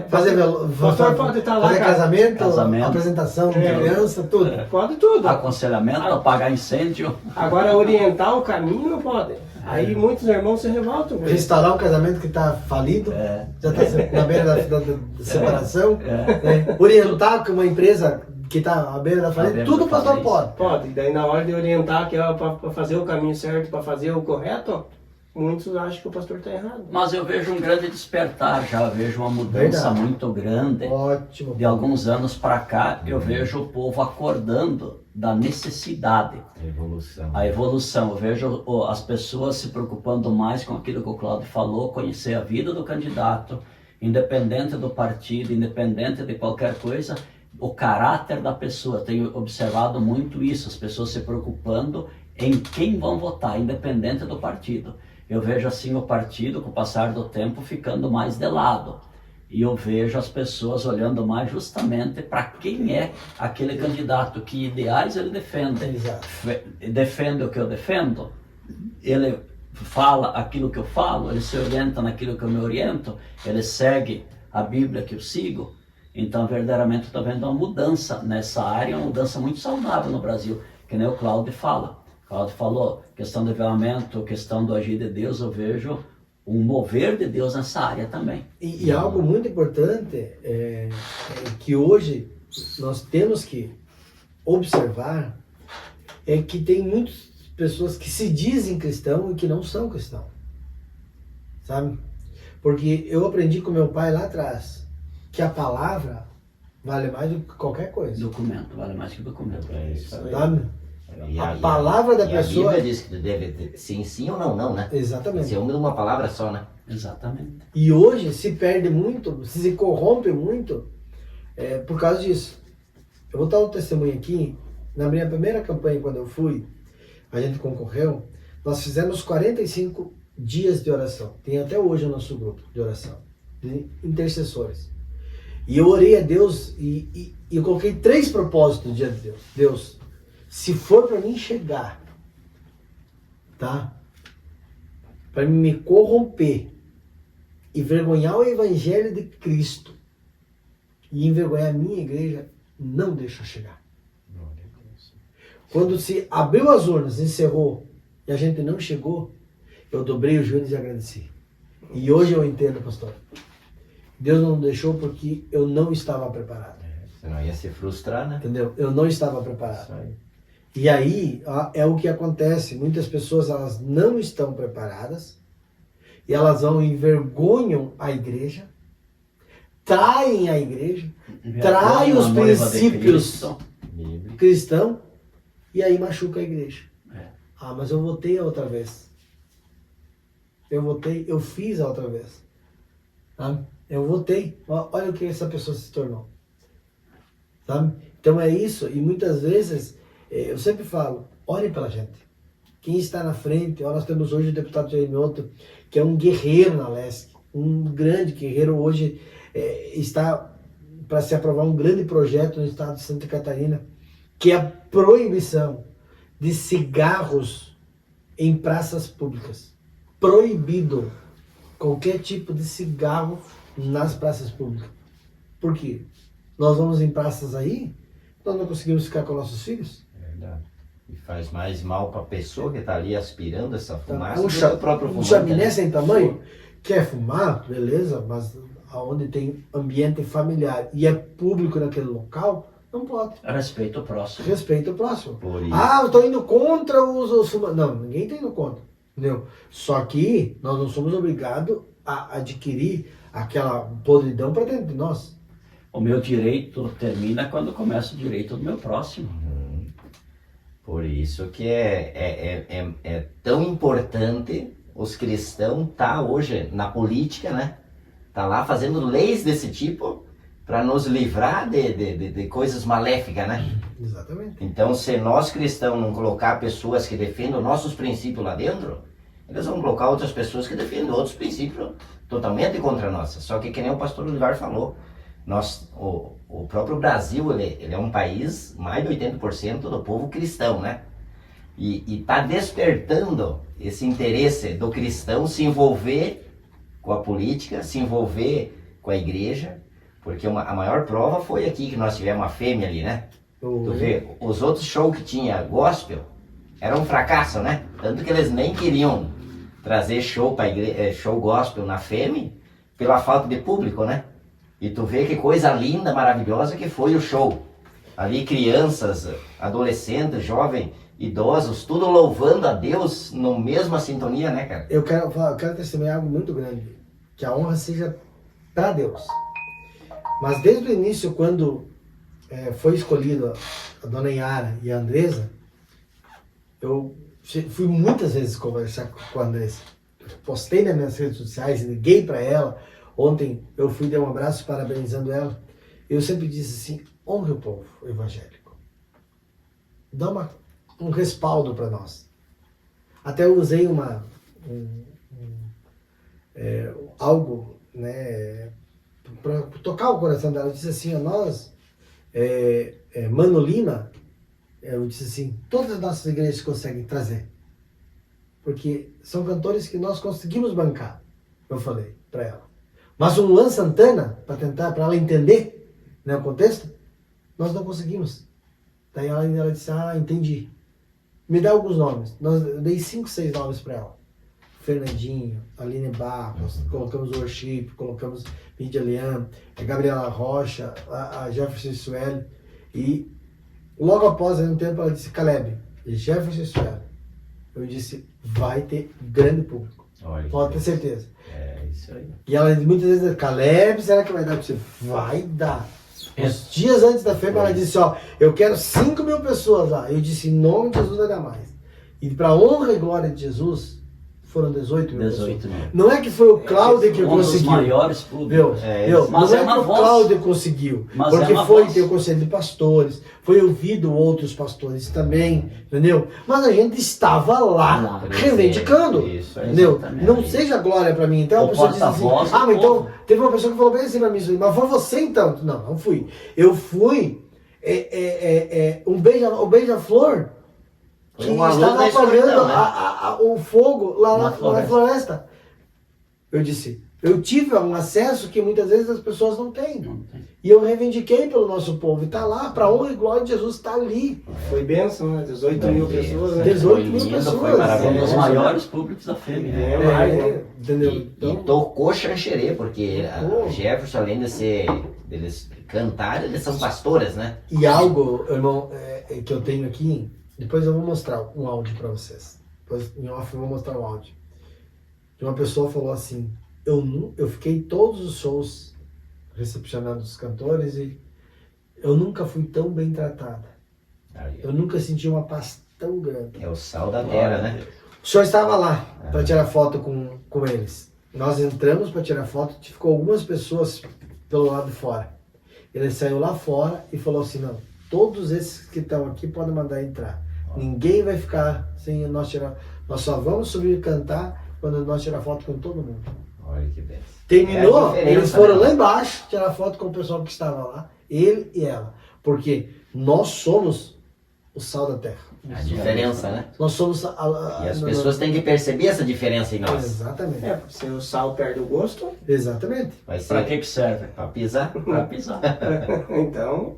S2: fazer
S3: o pastor pode estar lá.
S2: fazer casamento,
S1: Casamento.
S2: apresentação de criança, tudo.
S3: Pode tudo.
S1: Aconselhamento, apagar incêndio.
S3: Agora, orientar o caminho não pode. Aí muitos irmãos se revoltam. com isso.
S2: Restaurar um casamento que está falido, já está na beira da separação, né? Orientar uma empresa que está à beira da falência,
S1: beira
S2: tudo
S1: da
S2: o pastor
S1: falência.
S2: pode.
S3: Pode. E daí na hora de orientar que é para fazer o caminho certo, para fazer o correto, muitos acham que o pastor está errado.
S1: Mas eu vejo um grande despertar, já vejo uma mudança
S2: Verdade.
S1: muito grande.
S2: Ótimo.
S1: De alguns anos para cá, eu vejo o povo acordando da necessidade.
S4: Evolução.
S1: A evolução, eu vejo as pessoas se preocupando mais com aquilo que o Cláudio falou, conhecer a vida do candidato, independente do partido, independente de qualquer coisa, o caráter da pessoa. Tenho observado muito isso, as pessoas se preocupando em quem vão votar, independente do partido. Eu vejo assim o partido, com o passar do tempo, ficando mais de lado. E eu vejo as pessoas olhando mais justamente para quem é aquele candidato, que ideais ele defende.
S2: Exato.
S1: Defende o que eu defendo, ele fala aquilo que eu falo, ele se orienta naquilo que eu me oriento, ele segue a Bíblia que eu sigo. Então, verdadeiramente, estou vendo uma mudança nessa área, uma mudança muito saudável no Brasil, que nem o Cláudio fala. O Cláudio falou, questão do avivamento, questão do agir de Deus, eu vejo um mover de Deus nessa área também.
S2: E algo muito importante é que hoje nós temos que observar é que tem muitas pessoas que se dizem cristão e que não são cristão, sabe? Porque eu aprendi com meu pai lá atrás que a palavra vale mais do que qualquer coisa,
S1: Documento, vale mais que documento.
S4: É isso aí.
S2: sabe?
S4: E
S2: A palavra da pessoa-
S4: A Bíblia diz que deve ter sim ou não, né?
S2: Exatamente.
S4: Se uma palavra só, né?
S1: Exatamente.
S2: E hoje se perde muito, se corrompe muito por causa disso. Eu vou dar um testemunho aqui. Na minha primeira campanha, quando eu fui, a gente concorreu, nós fizemos 45 dias de oração. Tem até hoje o nosso grupo de oração, de intercessores. E eu orei a Deus e eu coloquei 3 propósitos diante de Deus. Deus, se for para mim chegar, tá? Para me corromper, envergonhar o evangelho de Cristo e envergonhar a minha igreja, não deixa eu chegar. Quando se abriu as urnas, encerrou, e a gente não chegou, eu dobrei os joelhos e agradeci. E hoje eu entendo, pastor. Deus não deixou porque eu não estava preparado.
S4: Você não ia se frustrar, né?
S2: Entendeu? Eu não estava preparado.
S4: Isso aí.
S2: E aí é o que acontece. Muitas pessoas, elas não estão preparadas e elas vão envergonham a igreja, traem a igreja, traem os princípios cristãos e aí machuca a igreja. Ah, mas eu votei a outra vez. Eu fiz a outra vez. Sabe? Eu votei. Olha o que essa pessoa se tornou. Sabe? Então é isso. E muitas vezes, eu sempre falo, olhem pela gente. Quem está na frente, nós temos hoje o deputado Jair Mioto, que é um guerreiro na LESC. Um grande guerreiro. Hoje está para se aprovar um grande projeto no estado de Santa Catarina, que é a proibição de cigarros em praças públicas. Proibido qualquer tipo de cigarro nas praças públicas. Por quê? Nós vamos em praças aí, nós não conseguimos ficar com nossos filhos.
S4: É verdade. E faz mais mal para a pessoa que está ali aspirando essa fumaça
S2: Um
S4: do que o próprio fumante.
S2: chaminé
S4: né?
S2: sem tamanho, quer fumar, beleza, mas aonde tem ambiente familiar e é público naquele local, não pode.
S1: Respeito ao próximo.
S2: Respeita o próximo.
S4: Por isso.
S2: Ah, eu estou indo contra os fumadores. Não, ninguém está indo contra. Entendeu? Só que nós não somos obrigados a adquirir aquela podridão para dentro de nós.
S1: O meu direito termina quando começa o direito do meu próximo.
S4: Por isso que é tão importante os cristãos estar hoje na política, né? Tá lá fazendo leis desse tipo para nos livrar de coisas maléficas, né?
S2: Exatamente.
S4: Então, se nós cristãos não colocar pessoas que defendem nossos princípios lá dentro, eles vão colocar outras pessoas que defendem outros princípios totalmente contra nós. Só que nem o pastor Olivar falou, o próprio Brasil, ele é um país, mais de 80% do povo cristão, né? E está despertando esse interesse do cristão se envolver com a política, se envolver com a igreja, porque a maior prova foi aqui que nós tivemos uma fêmea ali, né? Tu vê, os outros shows que tinha gospel era um fracasso, né? Tanto que eles nem queriam trazer show para show gospel na fêmea pela falta de público, né? E tu vê que coisa linda, maravilhosa que foi o show. Ali crianças, adolescentes, jovens, idosos, tudo louvando a Deus no mesma sintonia, né, cara?
S2: Eu quero testemunhar algo muito grande. Que a honra seja para Deus. Mas desde o início, quando foi escolhido a dona Yara e a Andresa, eu fui muitas vezes conversar com a Andresa. Postei nas minhas redes sociais, liguei para ela. Ontem eu fui dar um abraço parabenizando ela. Eu sempre disse assim, honre o povo evangélico. Dá um respaldo para nós. Até eu usei algo, né, para tocar o coração dela. Eu disse assim, nós, Mano Lima, eu disse assim, todas as nossas igrejas conseguem trazer. Porque são cantores que nós conseguimos bancar, eu falei para ela. Mas um Luan Santana, para ela entender, né, o contexto, nós não conseguimos. Daí ela disse, entendi. Me dá alguns nomes. Eu dei 5, 6 nomes para ela. Fernandinho, Aline Barros, colocamos o Worship, colocamos Mídia Leão, Gabriela Rocha, a Jefferson Sueli. E logo após, um tempo, ela disse, Caleb, Jefferson Sueli. Eu disse, vai ter grande público.
S4: Olha,
S2: pode ter certeza.
S4: É isso aí.
S2: E ela muitas vezes, Caleb, será que vai dar para você? Vai dar. Uns dias antes da festa, ela disse, eu quero 5.000 pessoas lá. Eu disse, em nome de Jesus vai dar mais. E para honra e glória de Jesus, foram 18 mil pessoas. Não é que foi o Cláudio que conseguiu.
S1: Um dos maiores públicos.
S2: Não é que o Cláudio conseguiu. Porque foi ter o conselho de pastores, foi ouvido outros pastores também, entendeu? Mas a gente estava lá reivindicando,
S4: isso,
S2: entendeu? Não seja glória para mim. Então a pessoa diz assim, mas então, teve uma pessoa que falou bem assim para mim, mas foi você então? Não fui. Eu fui, o beija-flor, que estava apagando o fogo lá na floresta. Eu disse, eu tive um acesso que muitas vezes as pessoas não têm.
S1: Não tem.
S2: E eu reivindiquei pelo nosso povo. E está lá, para honra e glória de Jesus, está ali.
S3: Foi bênção, né? 18 mil pessoas, né?
S2: 18 mil
S4: Foi
S2: pessoas.
S4: maravilhoso.
S1: Um dos maiores públicos da FEME.
S3: É, mais, né?
S2: Entendeu?
S4: E tocou Xanxerê, porque
S2: Tocou.
S4: a Jefferson, além de ser, deles cantarem, eles são pastoras, né?
S2: E algo, irmão, que eu tenho aqui, depois eu vou mostrar um áudio para vocês. Depois em off eu vou mostrar o áudio. Que uma pessoa falou assim, eu fiquei todos os shows recepcionando os cantores e eu nunca fui tão bem tratada. Eu nunca senti uma paz tão grande.
S4: É o sal da terra, né?
S2: O senhor estava lá para tirar foto com eles. Nós entramos para tirar foto, ficou algumas pessoas pelo lado de fora. Ele saiu lá fora e falou assim, não, todos esses que estão aqui podem mandar entrar. Ninguém vai ficar sem nós tirar. Nós só vamos subir e cantar quando nós tirar foto com todo mundo.
S4: Olha que bem.
S2: Terminou,
S4: É a diferença,
S2: eles foram
S4: né?
S2: lá embaixo tirar foto com o pessoal que estava lá, ele e ela. Porque nós somos o sal da terra.
S4: A diferença, né?
S2: Nós somos
S4: E as pessoas têm que perceber essa diferença em nós.
S2: Exatamente.
S3: É, porque se o sal perde o gosto,
S2: Exatamente.
S4: Vai
S1: Pra
S4: ser
S1: que serve?
S4: pra pisar.
S1: Pra pisar.
S3: então...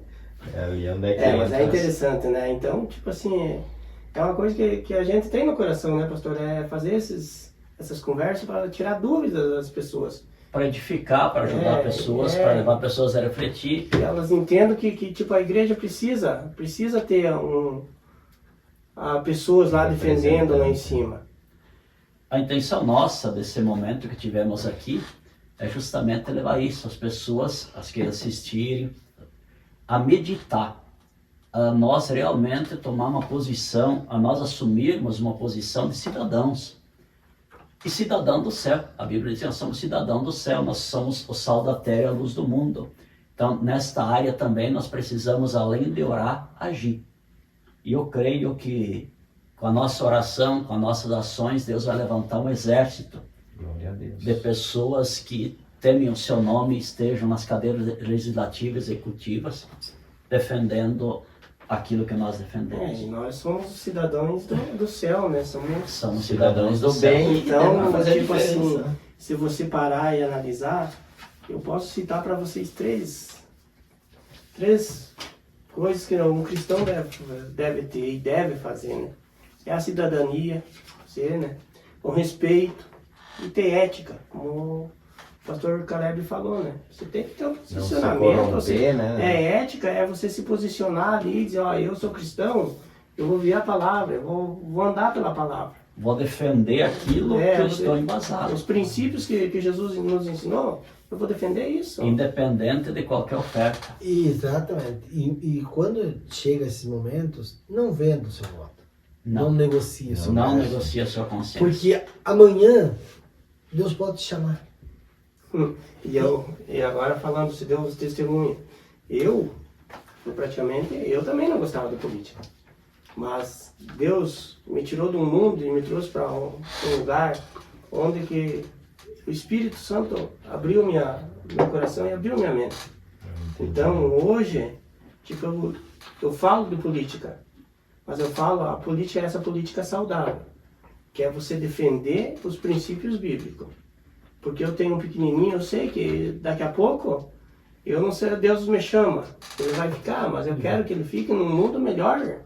S4: E onde é que
S3: É, mas é
S4: entra?
S3: interessante, né? Então, tipo assim, é uma coisa que a gente tem no coração, né, pastor? É fazer essas conversas para tirar dúvidas das pessoas.
S1: Para edificar, para ajudar pessoas, para levar pessoas a refletir.
S3: E elas entendam que tipo, a igreja precisa ter pessoas lá defendendo lá em cima.
S1: A intenção nossa desse momento que tivemos aqui é justamente levar isso às pessoas, as que assistirem, a meditar, a nós realmente tomar uma posição, a nós assumirmos uma posição de cidadãos. E cidadão do céu. A Bíblia diz que nós somos cidadão do céu, nós somos o sal da terra e a luz do mundo. Então, nesta área também nós precisamos, além de orar, agir. E eu creio que com a nossa oração, com as nossas ações, Deus vai levantar um exército
S4: Glória a Deus.
S1: de pessoas que temem o seu nome e estejam nas cadeiras legislativas e executivas, defendendo aquilo que nós
S3: É,
S1: defendemos.
S3: e nós somos cidadãos do céu, né?
S1: Somos
S4: Cidadãos do
S1: céu.
S4: bem e que
S3: Então,
S4: devem fazer a
S3: tipo
S4: diferença.
S3: assim, se você parar e analisar, eu posso citar para vocês três coisas que um cristão deve ter e deve fazer, né? É a cidadania, né? O respeito e ter ética, como o pastor Caleb falou, né? Você tem que ter um
S4: Não se
S3: posicionamento.
S4: corromper, né?
S3: Ética é você se posicionar ali e dizer, ó, eu sou cristão, eu vou ouvir a palavra, eu vou andar pela palavra.
S1: Vou defender aquilo que eu estou embasado.
S3: Os princípios que Jesus nos ensinou, eu vou defender isso.
S1: Independente de qualquer oferta.
S2: Exatamente. E quando chega esses momentos, não venda o seu voto. Não negocie o seu
S1: Não
S2: voto.
S1: negocia a sua consciência.
S2: Porque amanhã Deus pode te chamar.
S3: E agora falando, se Deus testemunha, eu também não gostava da política. Mas Deus me tirou do mundo e me trouxe para um lugar onde que o Espírito Santo abriu meu coração e abriu minha mente. Então hoje, tipo, eu falo de política, mas eu falo, a política é essa política saudável, que é você defender os princípios bíblicos. Porque eu tenho um pequenininho, eu sei que daqui a pouco, eu não sei, Deus me chama, ele vai ficar, mas eu quero que ele fique num mundo melhor.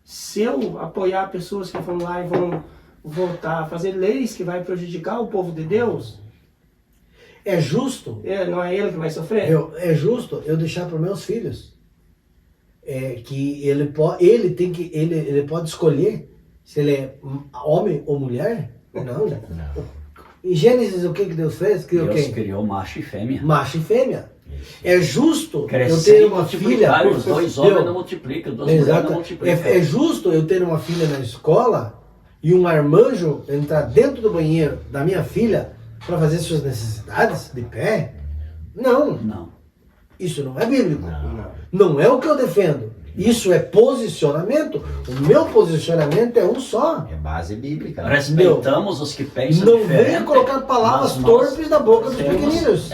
S3: Se eu apoiar pessoas que vão lá e vão votar, fazer leis que vai prejudicar o povo de Deus,
S2: É justo,
S3: não é ele que vai sofrer?
S2: é justo eu deixar para meus filhos que ele pode escolher se ele é homem ou mulher? Não. Em Gênesis, o que Deus fez? Criou
S1: Deus
S2: quem?
S1: criou macho e fêmea.
S2: Macho e fêmea. É justo eu
S1: Crescer
S2: ter
S1: e
S2: uma filha.
S1: multiplicar, os dois homens
S2: Entendeu?
S1: não multiplicam, duas mulheres não
S2: Exato.
S1: multiplicam.
S2: É justo eu ter uma filha na escola e um marmanjo entrar dentro do banheiro da minha filha para fazer suas necessidades de pé? Não.
S1: Não.
S2: Isso não é bíblico.
S3: Não.
S2: Não é o que eu defendo. Isso é posicionamento. O meu posicionamento é um só.
S4: É base bíblica. Né?
S1: Respeitamos os que pensam
S2: Não
S1: diferente.
S2: venha colocar palavras
S1: mas nós
S2: torpes na boca dos
S1: temos-
S2: pequeninos.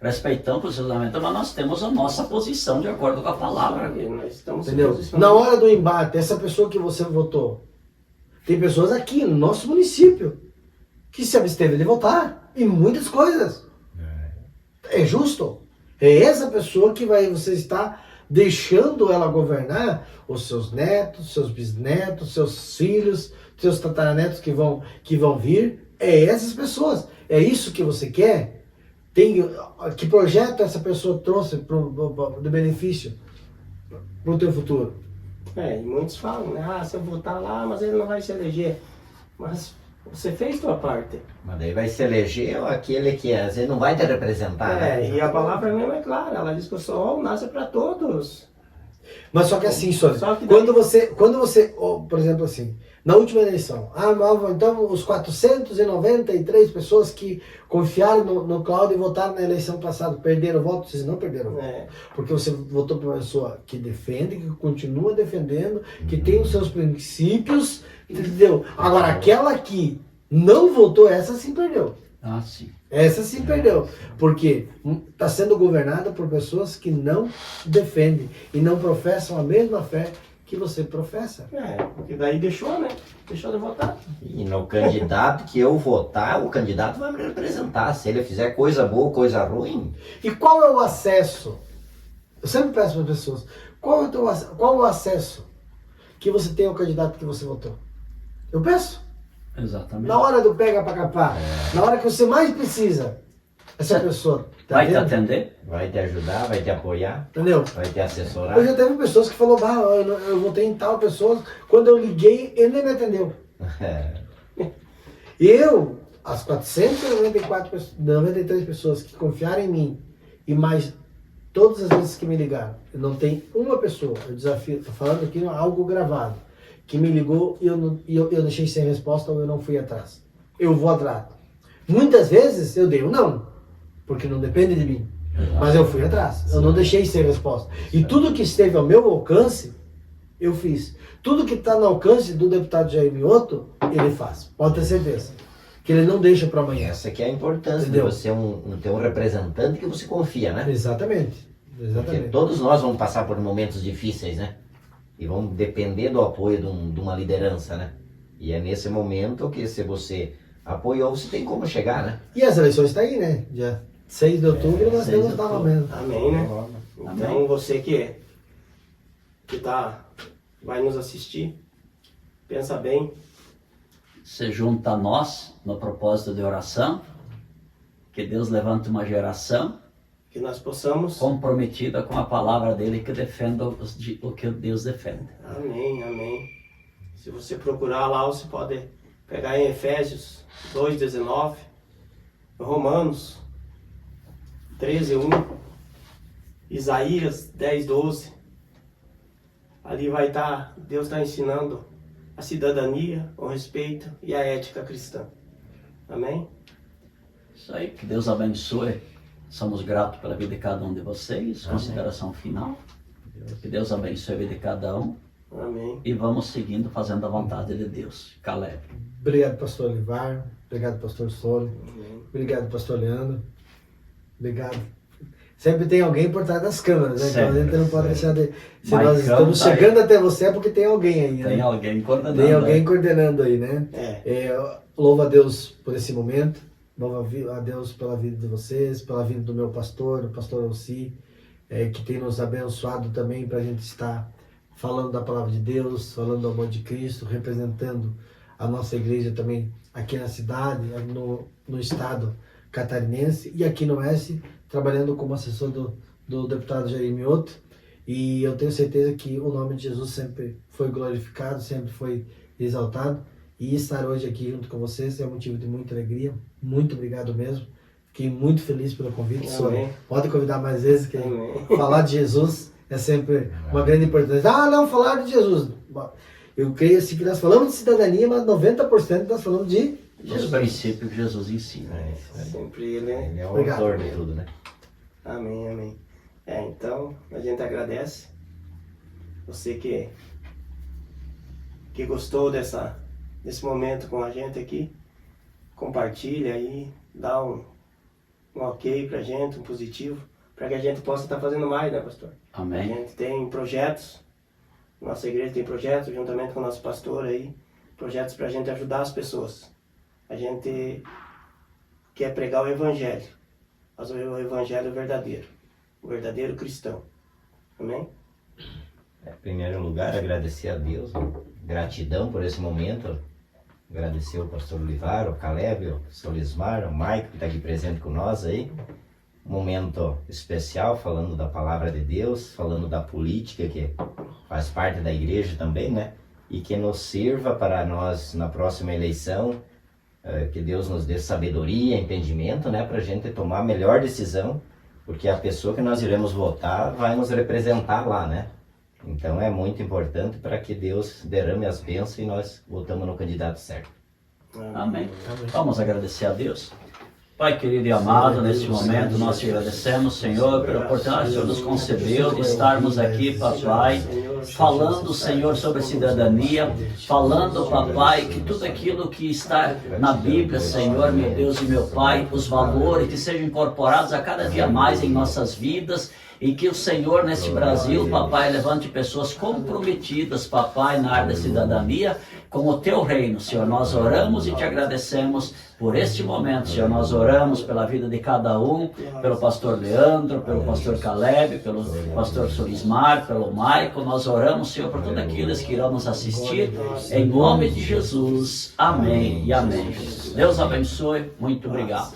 S1: Respeitamos o posicionamento, mas nós temos a nossa posição de acordo com a palavra.
S3: E nós estamos se
S2: Entendeu?
S3: posicionando.
S2: Na hora do embate, essa pessoa que você votou, tem pessoas aqui no nosso município que se absteve de votar em muitas coisas. É justo? É essa pessoa que você está deixando ela governar os seus netos, seus bisnetos, seus filhos, seus tataranetos que vão vir. É essas pessoas. É isso que você quer? Que projeto essa pessoa trouxe de benefício para o teu futuro?
S3: E muitos falam, né? Se eu votar lá, mas ele não vai se eleger. Mas você fez sua parte.
S4: Mas daí vai se eleger aquele que às vezes não vai te representar, né?
S3: E a palavra mesmo é clara, ela diz que o sol nasce para todos.
S2: Mas só que assim, Sônia,
S3: Só que daí-
S2: quando você, por exemplo assim, na última eleição, então os 493 pessoas que confiaram no Cláudio e votaram na eleição passada, perderam o voto? Vocês não perderam o voto. Porque você votou para uma pessoa que defende, que continua defendendo, que tem os seus princípios, entendeu? Agora, aquela que não votou, essa sim perdeu.
S1: Ah, sim.
S2: Essa sim perdeu, porque está sendo governada por pessoas que não defendem e não professam a mesma fé que você professa.
S3: Porque daí deixou, né? Deixou de votar.
S4: E no candidato que eu votar, o candidato vai me representar. Se ele fizer coisa boa ou coisa ruim,
S2: E qual é o acesso? Eu sempre peço para as pessoas, qual é o acesso que você tem ao candidato que você votou? Eu peço.
S1: Exatamente.
S2: Na hora do pega para capar, na hora que você mais precisa, essa pessoa
S1: Vai te
S2: vendo?
S1: atender?
S4: vai te ajudar, vai te apoiar,
S2: Entendeu?
S4: vai te assessorar.
S2: Eu já teve pessoas que falaram, eu votei em tal pessoa, quando eu liguei, ele nem me atendeu. Eu, as 93 pessoas que confiaram em mim, e mais todas as vezes que me ligaram, não tem uma pessoa, eu desafio, estou falando aqui algo gravado, que me ligou e eu deixei sem resposta ou eu não fui atrás. Eu vou atrás. Muitas vezes eu dei um não, porque não depende de mim. Mas eu fui atrás, eu não deixei sem resposta. E tudo que esteve ao meu alcance, eu fiz. Tudo que está no alcance do deputado Jair Mioto, ele faz. Pode ter certeza. Que ele não deixa para amanhã.
S4: Essa que é a importância
S2: Entendeu?
S4: de você ter um representante que você confia, né?
S2: Exatamente.
S4: Porque
S2: Exatamente.
S4: todos nós vamos passar por momentos difíceis, né? E vamos depender do apoio de uma liderança, né? E é nesse momento que se você apoiou, você tem como chegar, né?
S2: E as eleições estão aí, né? Dia 6 de outubro nós
S1: 6 de
S2: temos
S1: outubro.
S2: novamente.
S3: Amém, né?
S1: Amém.
S3: Então você que vai nos assistir, pensa bem.
S1: Se junta a nós no propósito de oração, que Deus levante uma geração
S3: Que nós possamos.
S1: comprometida com a palavra dele, que defenda o que Deus defende.
S3: Amém, amém. Se você procurar lá, você pode pegar em Efésios 2:19, Romanos 13:1, Isaías 10:12. Ali vai estar, Deus está ensinando a cidadania, o respeito e a ética cristã. Amém?
S1: Isso aí, que Deus abençoe. Somos gratos pela vida de cada um de vocês. Consideração final. Que Deus abençoe a vida de cada um.
S3: Amém.
S1: E vamos seguindo, fazendo a vontade de Deus. Caleb.
S2: Obrigado, pastor Olivar. Obrigado, pastor Solo. Obrigado, pastor Leandro. Obrigado. Sempre tem alguém por trás das câmeras, né? Então a gente não pode deixar de... Se nós
S1: Maicão
S2: estamos
S1: tá aí.
S2: chegando até você é porque tem alguém aí, né?
S1: Tem alguém coordenando.
S2: Tem alguém
S1: aí.
S2: coordenando aí, né? Louvo a Deus por esse momento. Louvo a Deus pela vida de vocês, pela vida do meu pastor, o pastor Elci, que tem nos abençoado também para a gente estar falando da palavra de Deus, falando do amor de Cristo, representando a nossa igreja também aqui na cidade, no estado catarinense e aqui no Oeste, trabalhando como assessor do deputado Jair Mioto. E eu tenho certeza que o nome de Jesus sempre foi glorificado, sempre foi exaltado. E estar hoje aqui junto com vocês é um motivo de muita alegria. Muito obrigado mesmo. Fiquei muito feliz pelo convite.
S3: Amém.
S2: Pode convidar mais vezes, que
S3: Amém.
S2: falar de Jesus é sempre uma grande importância. Não, falar de Jesus. Eu creio assim que nós falamos de cidadania, mas 90% nós falamos de
S1: Os
S2: Jesus.
S1: princípios que Jesus ensina.
S3: Sempre ele.
S4: Ele é o
S2: Obrigado.
S4: autor de tudo, né?
S3: Amém, amém. Então, a gente agradece. Você que gostou desse momento com a gente aqui, compartilha aí, dá um ok pra gente, um positivo, para que a gente possa estar fazendo mais, né, pastor? A
S1: Amém.
S3: gente tem projetos, nossa igreja tem projetos, juntamente com o nosso pastor aí, projetos para a gente ajudar as pessoas a gente quer pregar o Evangelho, mas o Evangelho verdadeiro, o verdadeiro cristão. Amém?
S4: Em primeiro lugar, agradecer a Deus, gratidão por esse momento, agradecer ao pastor Olivar, o Caleb, o Solismar, o Maico que está aqui presente com nós aí. Um momento especial, falando da palavra de Deus, falando da política que faz parte da igreja também, né? E que nos sirva para nós, na próxima eleição, que Deus nos dê sabedoria, entendimento, né? Para a gente tomar a melhor decisão, porque a pessoa que nós iremos votar vai nos representar lá, né? Então é muito importante para que Deus derrame as bênçãos e nós votamos no candidato certo.
S1: Amém. Vamos agradecer a Deus. Pai querido e amado, neste momento nós te agradecemos, Senhor, pela oportunidade que o Senhor nos concedeu de estarmos aqui, papai, falando, Senhor, sobre cidadania, falando, papai, que tudo aquilo que está na Bíblia, Senhor, meu Deus e meu Pai, os valores que sejam incorporados a cada dia mais em nossas vidas, e que o Senhor neste Brasil, papai, levante pessoas comprometidas, papai, na área da cidadania, com o teu reino, Senhor. Nós oramos e te agradecemos por este momento, Senhor. Nós oramos pela vida de cada um, pelo pastor Leandro, pelo pastor Caleb, pelo pastor Solismar, pelo Maico. Nós oramos, Senhor, por todos aqueles que irão nos assistir, em nome de Jesus. Amém e amém. Deus abençoe. Muito obrigado.